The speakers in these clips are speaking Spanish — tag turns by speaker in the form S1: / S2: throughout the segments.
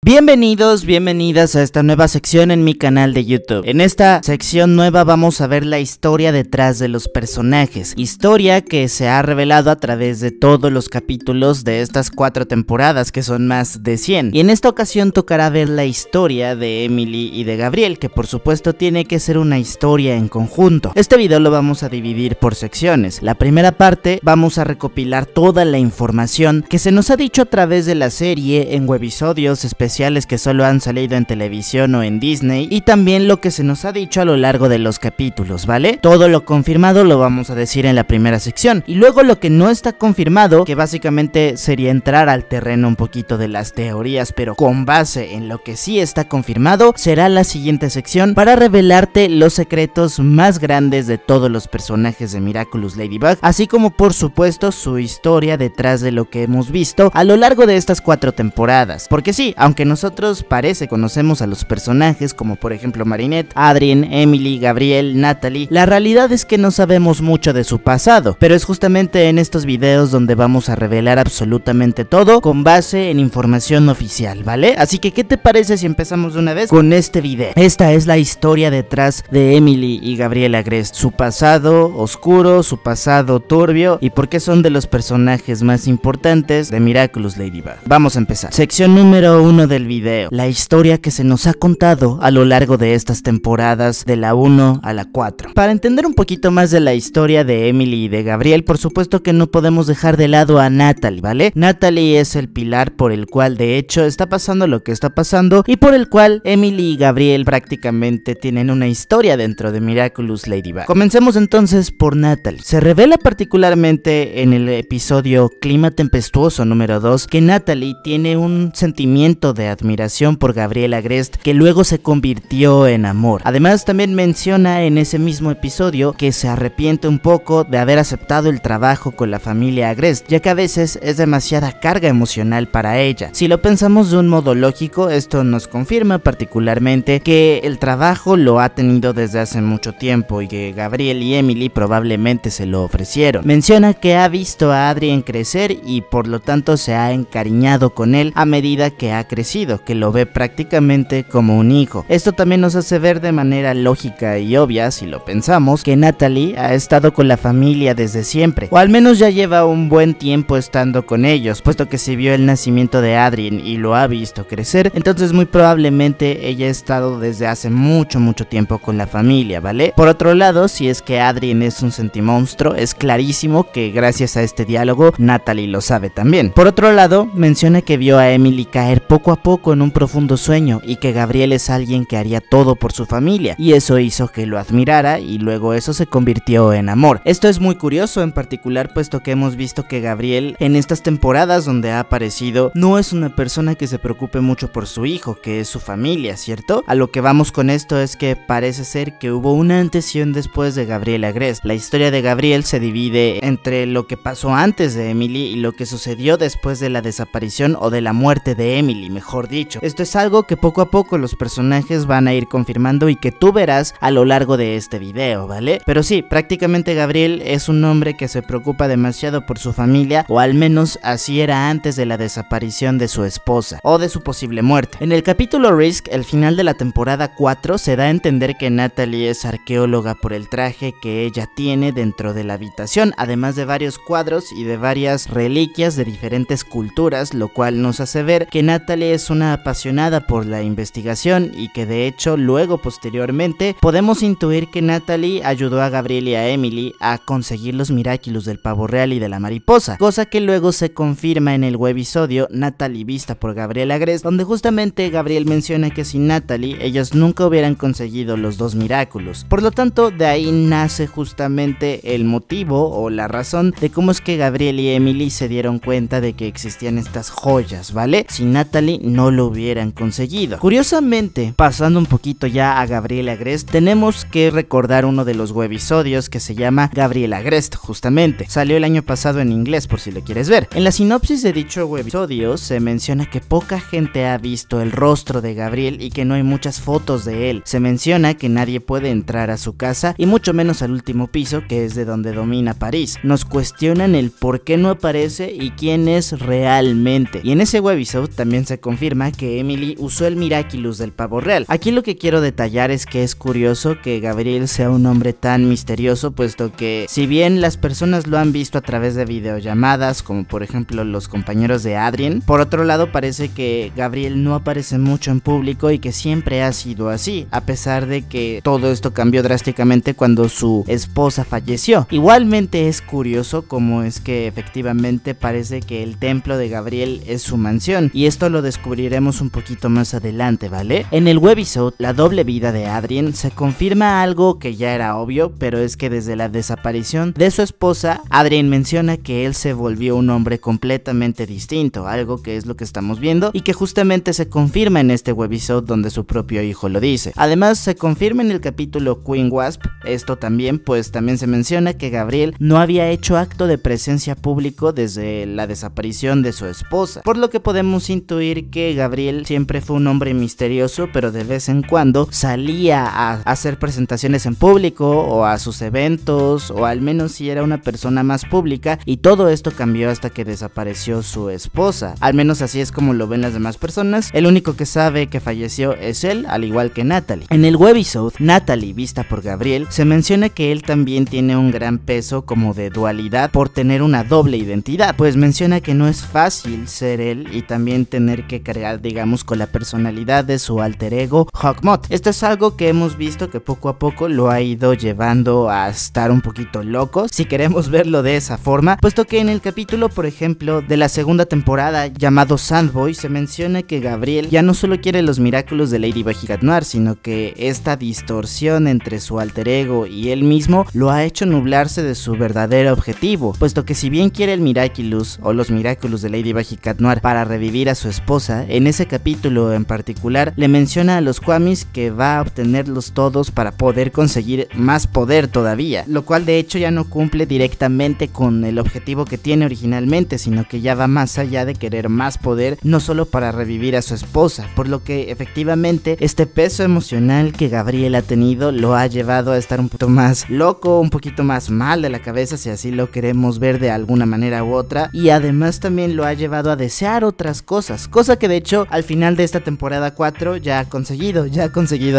S1: Bienvenidos, bienvenidas a esta nueva sección en mi canal de YouTube. En esta sección nueva vamos a ver la historia detrás de los personajes, historia que se ha revelado a través de todos los capítulos de estas 4 temporadas, que son más de 100. Y en esta ocasión tocará ver la historia de Emily y de Gabriel, que por supuesto tiene que ser una historia en conjunto. Este video lo vamos a dividir por secciones. La primera parte vamos a recopilar toda la información que se nos ha dicho a través de la serie en webisodios especiales que solo han salido en televisión o en Disney, y también lo que se nos ha dicho a lo largo de los capítulos, ¿vale? Todo lo confirmado lo vamos a decir en la primera sección, y luego lo que no está confirmado, que básicamente sería entrar al terreno un poquito de las teorías, pero con base en lo que sí está confirmado, será la siguiente sección para revelarte los secretos más grandes de todos los personajes de Miraculous Ladybug, así como por supuesto su historia detrás de lo que hemos visto a lo largo de estas 4 temporadas. Porque sí, aunque nosotros parece conocemos a los personajes como por ejemplo Marinette, Adrien, Emily, Gabriel, Natalie, la realidad es que no sabemos mucho de su pasado, pero es justamente en estos videos donde vamos a revelar absolutamente todo con base en información oficial, ¿vale? Así que ¿qué te parece si empezamos de una vez con este video? Esta es la historia detrás de Emily y Gabriel Agreste, su pasado oscuro, su pasado turbio y por qué son de los personajes más importantes de Miraculous Ladybug. Vamos a empezar. Sección número 1 del video, la historia que se nos ha contado a lo largo de estas temporadas de la 1 a la 4. Para entender un poquito más de la historia de Emily y de Gabriel, por supuesto que no podemos dejar de lado a Natalie, ¿vale? Natalie es el pilar por el cual de hecho está pasando lo que está pasando y por el cual Emily y Gabriel prácticamente tienen una historia dentro de Miraculous Ladybug. Comencemos entonces por Natalie. Se revela particularmente en el episodio Clima Tempestuoso número 2 que Natalie tiene un sentimiento de admiración por Gabriel Agreste que luego se convirtió en amor. Además también menciona en ese mismo episodio que se arrepiente un poco de haber aceptado el trabajo con la familia Agreste, ya que a veces es demasiada carga emocional para ella. Si lo pensamos de un modo lógico, esto nos confirma particularmente que el trabajo lo ha tenido desde hace mucho tiempo y que Gabriel y Emily probablemente se lo ofrecieron. Menciona que ha visto a Adrien crecer y por lo tanto se ha encariñado con él a medida que ha crecido, que lo ve prácticamente como un hijo. Esto también nos hace ver de manera lógica y obvia, si lo pensamos, que Natalie ha estado con la familia desde siempre, o al menos ya lleva un buen tiempo estando con ellos, puesto que se vio el nacimiento de Adrien y lo ha visto crecer, entonces muy probablemente ella ha estado desde hace mucho tiempo con la familia, ¿vale? Por otro lado, si es que Adrien es un sentimonstruo, es clarísimo que gracias a este diálogo Natalie lo sabe también. Por otro lado, menciona que vio a Emily caer poco a poco en un profundo sueño y que Gabriel es alguien que haría todo por su familia, y eso hizo que lo admirara y luego eso se convirtió en amor. Esto es muy curioso en particular puesto que hemos visto que Gabriel en estas temporadas donde ha aparecido no es una persona que se preocupe mucho por su hijo, que es su familia, ¿cierto? A lo que vamos con esto es que parece ser que hubo una antes y un después de Gabriel Agreste. La historia de Gabriel se divide entre lo que pasó antes de Emily y lo que sucedió después de la desaparición o de la muerte de Emily, mejor dicho. Esto es algo que poco a poco los personajes van a ir confirmando y que tú verás a lo largo de este video, ¿vale? Pero sí, prácticamente Gabriel es un hombre que se preocupa demasiado por su familia, o al menos así era antes de la desaparición de su esposa o de su posible muerte. En el capítulo Risk, el final de la temporada 4, se da a entender que Natalie es arqueóloga por el traje que ella tiene dentro de la habitación, además de varios cuadros y de varias reliquias de diferentes culturas, lo cual nos hace ver que Natalie es una apasionada por la investigación y que de hecho luego posteriormente podemos intuir que Natalie ayudó a Gabriel y a Emily a conseguir los Miraculous del pavo real y de la mariposa, cosa que luego se confirma en el webisodio Natalie vista por Gabriel Agreste, donde justamente Gabriel menciona que sin Natalie ellos nunca hubieran conseguido los 2 Miraculous. Por lo tanto, de ahí nace justamente el motivo o la razón de cómo es que Gabriel y Emily se dieron cuenta de que existían estas joyas, ¿vale? Sin Natalie no lo hubieran conseguido. Curiosamente, pasando un poquito ya a Gabriel Agreste, tenemos que recordar uno de los webisodios que se llama Gabriel Agreste, justamente. Salió el año pasado en inglés por si lo quieres ver. En la sinopsis de dicho webisodio se menciona que poca gente ha visto el rostro de Gabriel y que no hay muchas fotos de él. Se menciona que nadie puede entrar a su casa y mucho menos al último piso, que es de donde domina París. Nos cuestionan el por qué no aparece y quién es realmente. Y en ese webisode también se confirma confirma que Emily usó el Miraculous del pavo real. Aquí lo que quiero detallar es que es curioso que Gabriel sea un hombre tan misterioso, puesto que si bien las personas lo han visto a través de videollamadas, como por ejemplo los compañeros de Adrien, por otro lado parece que Gabriel no aparece mucho en público y que siempre ha sido así, a pesar de que todo esto cambió drásticamente cuando su esposa falleció. Igualmente es curioso cómo es que efectivamente parece que el templo de Gabriel es su mansión, y esto lo descubriremos un poquito más adelante, ¿vale? En el webisode La doble vida de Adrien se confirma algo que ya era obvio, pero es que desde la desaparición de su esposa, Adrien menciona que él se volvió un hombre completamente distinto, algo que es lo que estamos viendo y que justamente se confirma en este webisode donde su propio hijo lo dice. Además se confirma en el capítulo Queen Wasp, esto también, pues también se menciona que Gabriel no había hecho acto de presencia público desde la desaparición de su esposa, por lo que podemos intuir que Gabriel siempre fue un hombre misterioso, pero de vez en cuando salía a hacer presentaciones en público o a sus eventos, o al menos si era una persona más pública, y todo esto cambió hasta que desapareció su esposa. Al menos así es como lo ven las demás personas. El único que sabe que falleció es él, al igual que Natalie. En el webisode Natalie, vista por Gabriel, se menciona que él también tiene un gran peso como de dualidad por tener una doble identidad, pues menciona que no es fácil ser él y también tener que cargar, digamos, con la personalidad de su alter ego Hawkmoth. Esto es algo que hemos visto que poco a poco lo ha ido llevando a estar un poquito loco, si queremos verlo de esa forma, puesto que en el capítulo, por ejemplo, de la segunda temporada llamado Sandboy, se menciona que Gabriel ya no solo quiere los Miraculous de Ladybug y Cat Noir, sino que esta distorsión entre su alter ego y él mismo lo ha hecho nublarse de su verdadero objetivo, puesto que si bien quiere el Miraculous o los Miraculous de Ladybug y Cat Noir para revivir a su esposa, en ese capítulo en particular le menciona a los Kwamis que va a obtenerlos todos para poder conseguir más poder todavía, lo cual de hecho ya no cumple directamente con el objetivo que tiene originalmente, sino que ya va más allá de querer más poder, no solo para revivir a su esposa, por lo que efectivamente este peso emocional que Gabriel ha tenido lo ha llevado a estar un poquito más loco, un poquito más mal de la cabeza, si así lo queremos ver de alguna manera u otra, y además también lo ha llevado a desear otras cosas, cosa que de hecho al final de esta temporada 4 ya ha conseguido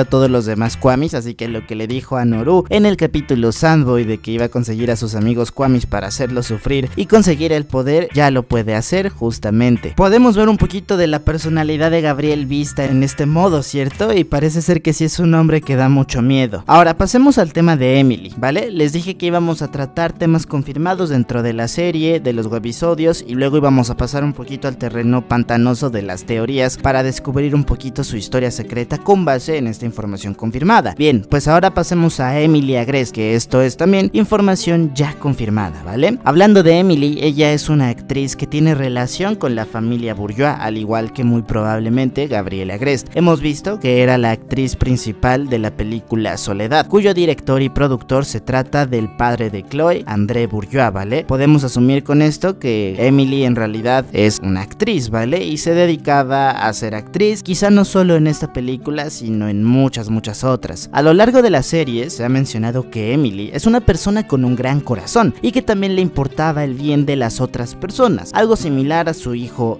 S1: a todos los demás Kwamis, así que lo que le dijo a Noru en el capítulo Sandboy de que iba a conseguir a sus amigos Kwamis para hacerlos sufrir y conseguir el poder, ya lo puede hacer justamente. Podemos ver un poquito de la personalidad de Gabriel vista en este modo, ¿cierto? Y parece ser que sí es un hombre que da mucho miedo. Ahora pasemos al tema de Emily, ¿vale? Les dije que íbamos a tratar temas confirmados dentro de la serie, de los webisodios, y luego íbamos a pasar un poquito al terreno pantanoso de las teorías para descubrir un poquito su historia secreta con base en esta información confirmada. Bien, pues ahora pasemos a Emily Agreste, que esto es también información ya confirmada, ¿vale? Hablando de Emily, ella es una actriz que tiene relación con la familia Bourgeois, al igual que muy probablemente Gabriel Agreste. Hemos visto que era la actriz principal de la película Soledad, cuyo director y productor se trata del padre de Chloe, André Bourgeois, ¿vale? Podemos asumir con esto que Emily en realidad es una actriz, ¿vale? Y se dedicaba a ser actriz, quizá no solo en esta película, sino en muchas otras. A lo largo de la serie se ha mencionado que Emily es una persona con un gran corazón y que también le importaba el bien de las otras personas, algo similar a su hijo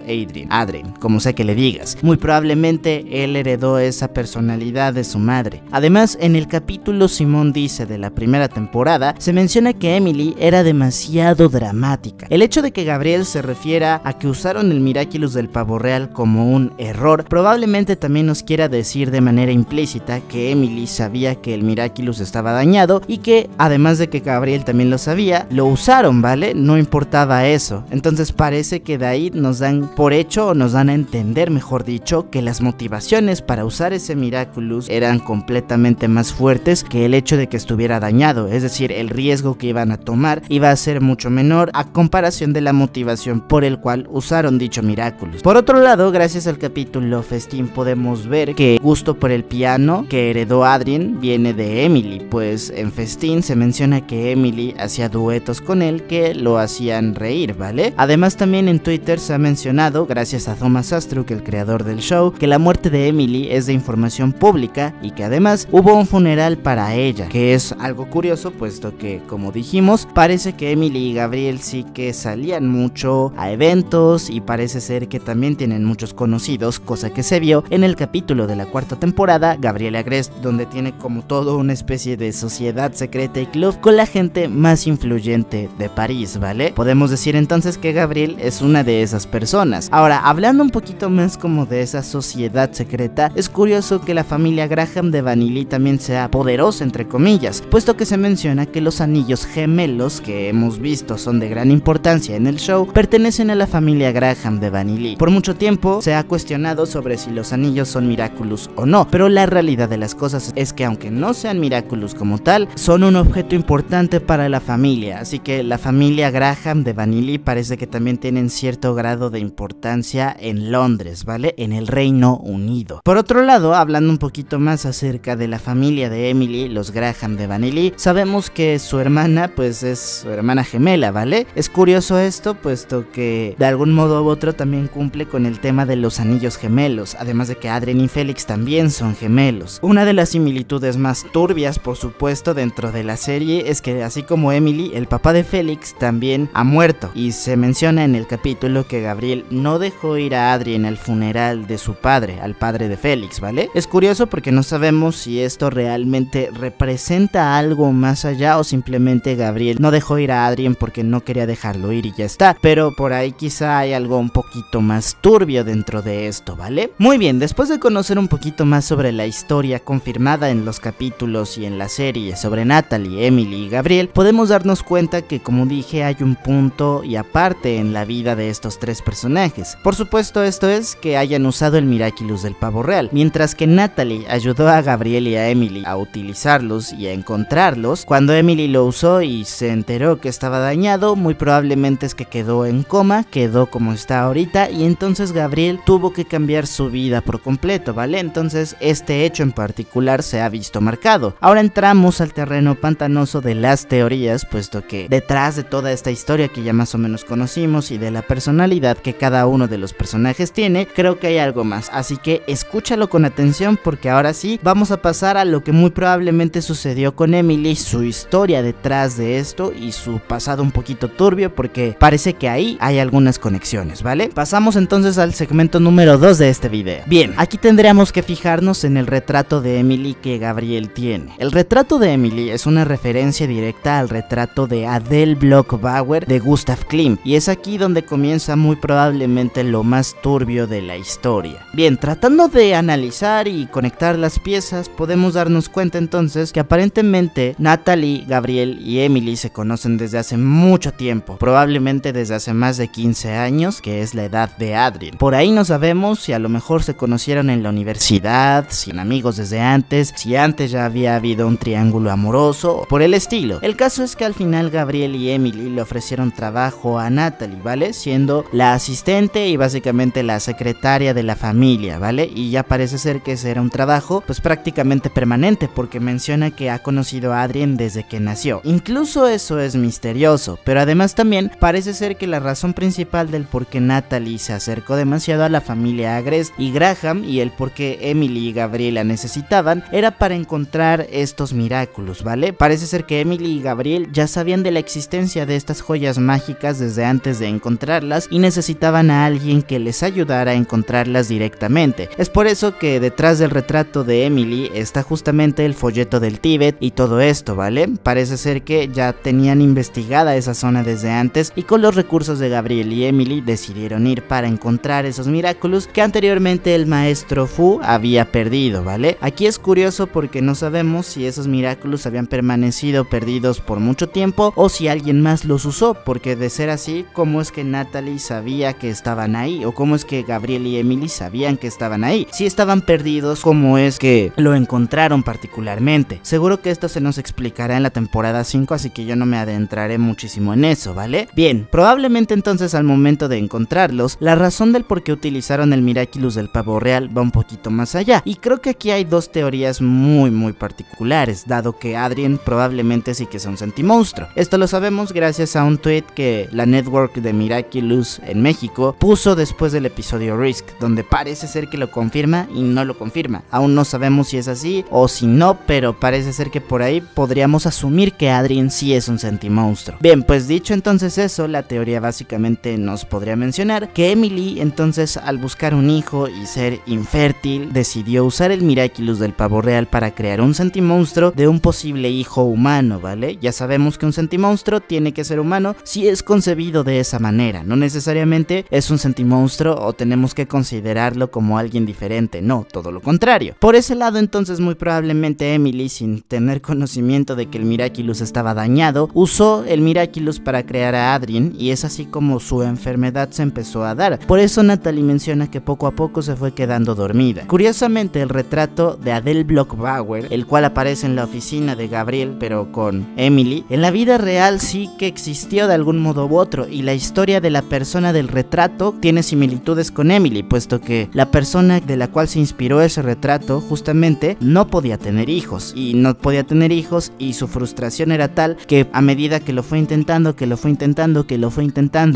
S1: Adrien, como sea que le digas. Muy probablemente él heredó esa personalidad de su madre. Además, en el capítulo Simón dice de la primera temporada, se menciona que Emily era demasiado dramática. El hecho de que Gabriel se refiera a que usaron el Miraculous del pavo real como un error, probablemente también nos quiera decir de manera implícita que Emily sabía que el Miraculous estaba dañado y que, además de que Gabriel también lo sabía, lo usaron, ¿vale? No importaba eso. Entonces parece que de ahí nos dan por hecho, o nos dan a entender, mejor dicho, que las motivaciones para usar ese Miraculous eran completamente más fuertes que el hecho de que estuviera dañado, es decir, el riesgo que iban a tomar iba a ser mucho menor a comparación de la motivación por el cual usaron dicho Miraculous. Por otro lado, gracias al capítulo Festín podemos ver que gusto por el piano que heredó Adrien viene de Emily, pues en Festín se menciona que Emily hacía duetos con él que lo hacían reír, ¿vale? Además también en Twitter se ha mencionado, gracias a Thomas Astruc, el creador del show, que la muerte de Emily es de información pública y que además hubo un funeral para ella, que es algo curioso puesto que, como dijimos, parece que Emily y Gabriel sí que salían mucho a eventos y parece ser que también tienen muchos conocidos, cosa que se vio en el capítulo de la cuarta temporada, Gabriel Agreste, donde tiene como todo una especie de sociedad secreta y club con la gente más influyente de París, ¿vale? Podemos decir entonces que Gabriel es una de esas personas. Ahora, hablando un poquito más como de esa sociedad secreta, es curioso que la familia Graham de Vanilly también sea poderosa, entre comillas, puesto que se menciona que los anillos gemelos que hemos visto son de gran importancia en el show, pertenecen a la familia Graham de Vanilly. Por mucho tiempo se ha cuestionado sobre si los anillos son Miraculous o no, pero la realidad de las cosas es que aunque no sean Miraculous como tal, son un objeto importante para la familia, así que la familia Graham de Vanilly parece que también tienen cierto grado de importancia en Londres, ¿vale? En el Reino Unido. Por otro lado, hablando un poquito más acerca de la familia de Emily, los Graham de Vanilly, sabemos que su hermana pues es su hermana gemela, ¿vale? Es curioso esto, puesto que de algún modo u otro también cumple con el tema de los anillos gemelos, además de que Adrien y Félix también son gemelos. Una de las similitudes más turbias, por supuesto, dentro de la serie es que así como Emily, el papá de Félix también ha muerto, y se menciona en el capítulo que Gabriel no dejó ir a Adrien al funeral de su padre, al padre de Félix, ¿vale? Es curioso porque no sabemos si esto realmente representa algo más allá o simplemente Gabriel no dejó ir a Adrien porque no quería dejarlo ir y ya está, pero por ahí quizá hay algo un poquito más turbio dentro de esto, ¿vale? Muy bien, después de conocer un poquito más sobre la historia confirmada en los capítulos y en la serie sobre Natalie, Emily y Gabriel, podemos darnos cuenta que, como dije, hay un punto y aparte en la vida de estos tres personajes. Por supuesto, esto es que hayan usado el Miraculous del pavo real. Mientras que Natalie ayudó a Gabriel y a Emily a utilizarlos y a encontrarlos, cuando Emily lo usó y se enteró que estaba dañado, muy probablemente es que quedó en coma, quedó como está ahorita, y entonces Gabriel tuvo que cambiar su vida por completo, ¿vale? Entonces este hecho en particular se ha visto marcado. Ahora entramos al terreno pantanoso de las teorías, puesto que detrás de toda esta historia que ya más o menos conocimos y de la personalidad que cada uno de los personajes tiene, creo que hay algo más, así que escúchalo con atención porque ahora sí vamos a pasar a lo que muy probablemente sucedió con Emily, su historia detrás de esto y su pasado un poquito turbio, porque parece que ahí hay algunas conexiones, ¿vale? Pasamos entonces al segmento número 2 de este video. Bien, aquí tendríamos que fijarnos en el retrato de Emily que Gabriel tiene. El retrato de Emily es una referencia directa al retrato de Adele Bloch-Bauer de Gustav Klimt, y es aquí donde comienza muy probablemente lo más turbio de la historia. Bien, tratando de analizar y conectar las piezas, podemos darnos cuenta entonces que aparentemente Natalie, Gabriel y Emily se conocen desde hace mucho tiempo, probablemente desde hace más de 15 años, que es la edad de Adrien. Por ahí no sabemos si a lo mejor se conocieron en la universidad, si eran amigos desde antes, si antes ya había habido un triángulo amoroso, o por el estilo. El caso es que al final Gabriel y Emily le ofrecieron trabajo a Natalie, ¿vale? Siendo la asistente y básicamente la secretaria de la familia, ¿vale? Y ya parece ser que ese era un trabajo pues prácticamente permanente, porque menciona que ha conocido a Adrien desde que nació. Incluso eso es misterioso, pero además también parece ser que la razón principal del por qué Natalie se acercó demasiado a la familia Agreste y Graham y el por qué Emily y Gabriel la necesitaban era para encontrar estos Miraculous, ¿vale? Parece ser que Emily y Gabriel ya sabían de la existencia de estas joyas mágicas desde antes de encontrarlas y necesitaban a alguien que les ayudara a encontrarlas directamente. Es por eso que detrás del retrato de Emily está justamente el folleto del Tíbet y todo esto, ¿vale? Parece ser que ya tenían investigada esa zona desde antes y con los recursos de Gabriel y Emily decidieron ir para encontrar esos Miraculous que anteriormente el maestro Fu había perdido, ¿vale? Aquí es curioso porque no sabemos si esos Miraculous habían permanecido perdidos por mucho tiempo o si alguien más los usó, porque de ser así, ¿cómo es que Natalie sabía que estaban ahí? ¿O cómo es que Gabriel y Emily sabían que estaban ahí? Si estaban perdidos, ¿cómo es que lo encontraron particularmente? Seguro que esto se nos explicará en la temporada 5, así que yo no me adentraré muchísimo en eso, ¿vale? Bien, probablemente entonces al momento de encontrarlos, la razón del por qué utilizaron el Miraculous del pavo real va un poquito más allá, y creo que aquí hay dos teorías muy particulares, dado que Adrien probablemente sí que es un sentimonstruo. Esto lo sabemos gracias a un tweet que la network de Miraculous en México puso después del episodio Risk, donde parece ser que lo confirma y no lo confirma. Aún no sabemos si es así o si no, pero parece ser que por ahí podríamos asumir que Adrien sí es un sentimonstruo. Bien, pues dicho entonces eso, la teoría básicamente nos podría mencionar que Emily entonces, al buscar un hijo y ser infértil, decidió usar el Miraculous del pavo real para crear un sentimonstruo de un posible hijo humano, ¿vale? Ya sabemos que un sentimonstruo tiene que ser humano si es concebido de esa manera, no necesariamente es un sentimonstruo o tenemos que considerarlo como alguien diferente, no, todo lo contrario. Por ese lado, entonces, muy probablemente Emily, sin tener conocimiento de que el Miraculous estaba dañado, usó el Miraculous para crear a Adrien, y es así como su enfermedad se empezó a dar. Por eso Natalie menciona que poco a poco se fue quedando dormida. Curiosamente, el retrato de Adele Bloch-Bauer, el cual aparece en la oficina de Gabriel pero con Emily, en la vida real sí que existió de algún modo u otro, y la historia de la persona del retrato tiene similitudes con Emily, puesto que la persona de la cual se inspiró ese retrato justamente no podía tener hijos, y su frustración era tal que a medida que lo fue intentando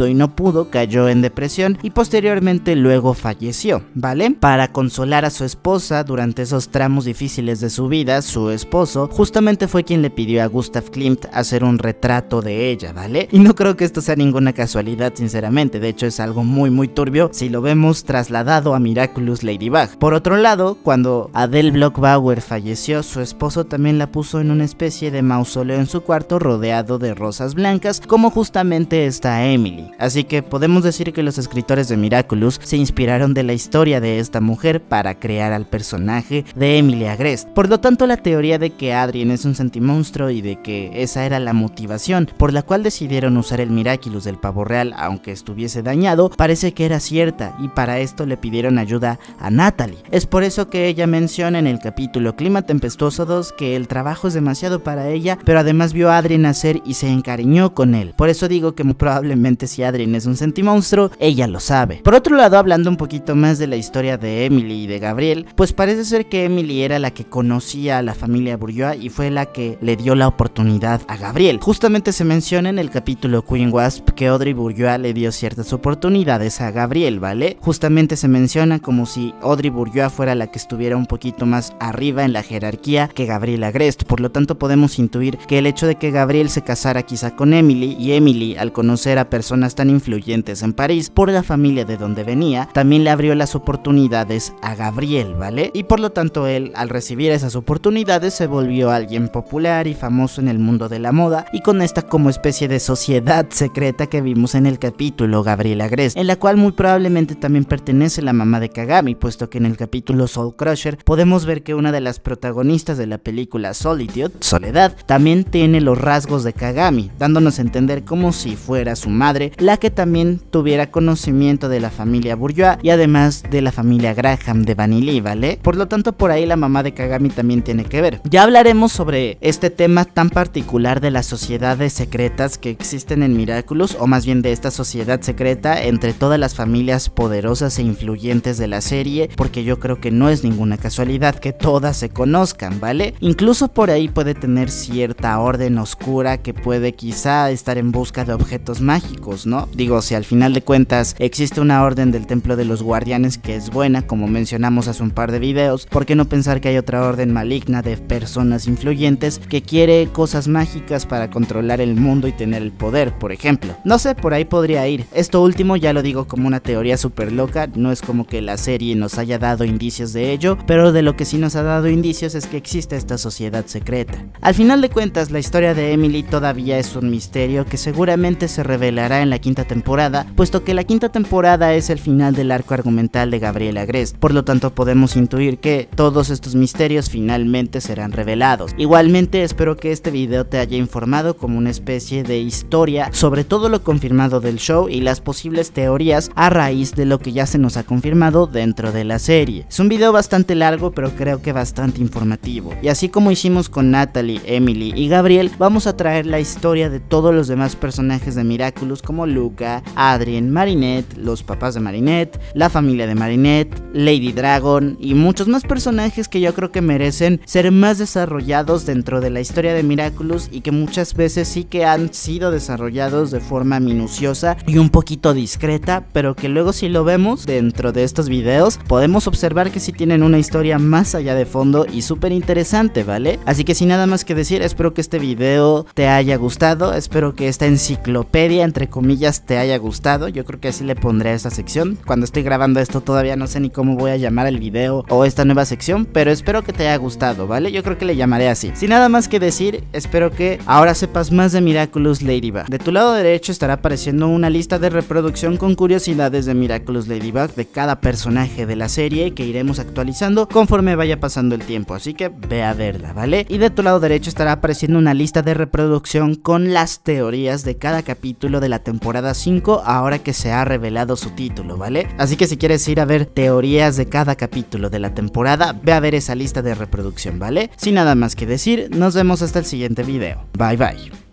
S1: y no pudo, cayó en depresión y posteriormente luego falleció, ¿vale? Para consolar a su esposa durante esos tramos difíciles de su vida, su esposo justamente fue quien le pidió a Gustav Klimt hacer un retrato de ella, ¿vale? Y no creo que esto sea ninguna casualidad, sinceramente, de hecho es algo muy turbio si lo vemos trasladado a Miraculous Ladybug. Por otro lado, cuando Adele Bloch-Bauer falleció, su esposo también la puso en una especie de mausoleo en su cuarto rodeado de rosas blancas, como justamente está Emily. Así que podemos decir que los escritores de Miraculous se inspiraron de la historia de esta mujer para crear al personaje de Emily Agreste. Por lo tanto, la teoría de que Adrien es un sentimonstruo y de que esa era la motivación por la cual decidieron usar el Miraculous del pavo real aunque estuviese dañado, parece que era cierta, y para esto le pidieron ayuda a Natalie. Es por eso que ella menciona en el capítulo Clima Tempestuoso 2 que el trabajo es demasiado para ella, pero además vio a Adrien nacer y se encariñó con él. Por eso digo que muy probablemente si Adrien es un sentimonstruo, ella lo sabe. Por otro lado, hablando un poquito más de la historia de Emily y de Gabriel, pues parece ser que Emily era la que conocía a la familia Bourgeois y fue la que le dio la oportunidad a Gabriel. Justamente se menciona en el capítulo Queen Wasp que Audrey Bourgeois le dio ciertas oportunidades a Gabriel, ¿vale? Justamente se menciona como si Audrey Bourgeois fuera la que estuviera un poquito más arriba en la jerarquía que Gabriel Agreste. Por lo tanto, podemos intuir que el hecho de que Gabriel se casara quizá con Emily, y Emily, al conocer a personas tan influyentes en París por la familia de donde venía, también le abrió las oportunidades a Gabriel, ¿vale? Y por lo tanto él, al recibir esas oportunidades, se volvió alguien popular y famoso en el mundo de la moda, y con esta como especie de sociedad secreta que vimos en el capítulo Gabriel Agreste, en la cual muy probablemente también pertenece la mamá de Kagami, puesto que en el capítulo Soul Crusher podemos ver que una de las protagonistas de la película Solitude, Soledad, también tiene los rasgos de Kagami, dándonos a entender como si fuera su madre la que también tuviera conocimiento de la familia Bourgeois y además de la familia Graham de Vanilly, ¿vale? Por lo tanto, por ahí la mamá de Kagami también tiene que ver. Ya hablaremos sobre este tema tan particular de las sociedades secretas que existen en Miraculous, o más bien de esta sociedad secreta entre todas las familias poderosas e influyentes de la serie, porque yo creo que no es ninguna casualidad que todas se conozcan, ¿vale? Incluso por ahí puede tener cierta orden oscura que puede quizá estar en busca de objetos mágicos, ¿no? Digo, si al final de cuentas existe una orden del Templo de los Guardianes que es buena, como mencionamos hace un par de videos, ¿por qué no pensar que hay otra orden maligna de personas influyentes que quiere cosas mágicas para controlar el mundo y tener el poder, por ejemplo? No sé, por ahí podría ir. Esto último ya lo digo como una teoría súper loca, no es como que la serie nos haya dado indicios de ello, pero de lo que sí nos ha dado indicios es que existe esta sociedad secreta. Al final de cuentas, la historia de Emily todavía es un misterio que seguramente se revelará en la quinta temporada, puesto que la quinta temporada es el final del arco argumental de Gabriel Agreste. Por lo tanto, podemos intuir que todos estos misterios finalmente serán revelados. Igualmente, espero que este video te haya informado como una especie de historia sobre todo lo confirmado del show y las posibles teorías a raíz de lo que ya se nos ha confirmado dentro de la serie. Es un video bastante largo, pero creo que bastante informativo. Y así como hicimos con Natalie, Emily y Gabriel, vamos a traer la historia de todos los demás personajes de Miraculous como Luca, Adrien, Marinette, los papás de Marinette, la familia de Marinette, Lady Dragon y muchos más personajes que yo creo que merecen ser más desarrollados dentro de la historia de Miraculous y que muchas veces sí que han sido desarrollados de forma minuciosa y un poquito discreta, pero que luego si lo vemos dentro de estos videos podemos observar que sí tienen una historia más allá de fondo y súper interesante, ¿vale? Así que sin nada más que decir, espero que este video te haya gustado, espero que esta enciclopedia entre comillas te haya gustado, yo creo que así le pondré esta sección. Cuando estoy grabando esto todavía no sé ni cómo voy a llamar el video o esta nueva sección, pero espero que te haya gustado, ¿vale? Yo creo que le llamaré así. Sin nada más que decir, espero que ahora sepas más de Miraculous Ladybug. De tu lado derecho estará apareciendo una lista de reproducción con curiosidades de Miraculous Ladybug, de cada personaje de la serie, que iremos actualizando conforme vaya pasando el tiempo, así que ve a verla, ¿vale? Y de tu lado derecho estará apareciendo una lista de reproducción con las teorías de cada capítulo de la temporada 5, ahora que se ha revelado su título, ¿vale? Así que si quieres ir a ver teorías de cada capítulo de la temporada, ve a ver esa lista de reproducción, ¿vale? Sin nada más que decir, nos vemos hasta el siguiente video. Bye bye.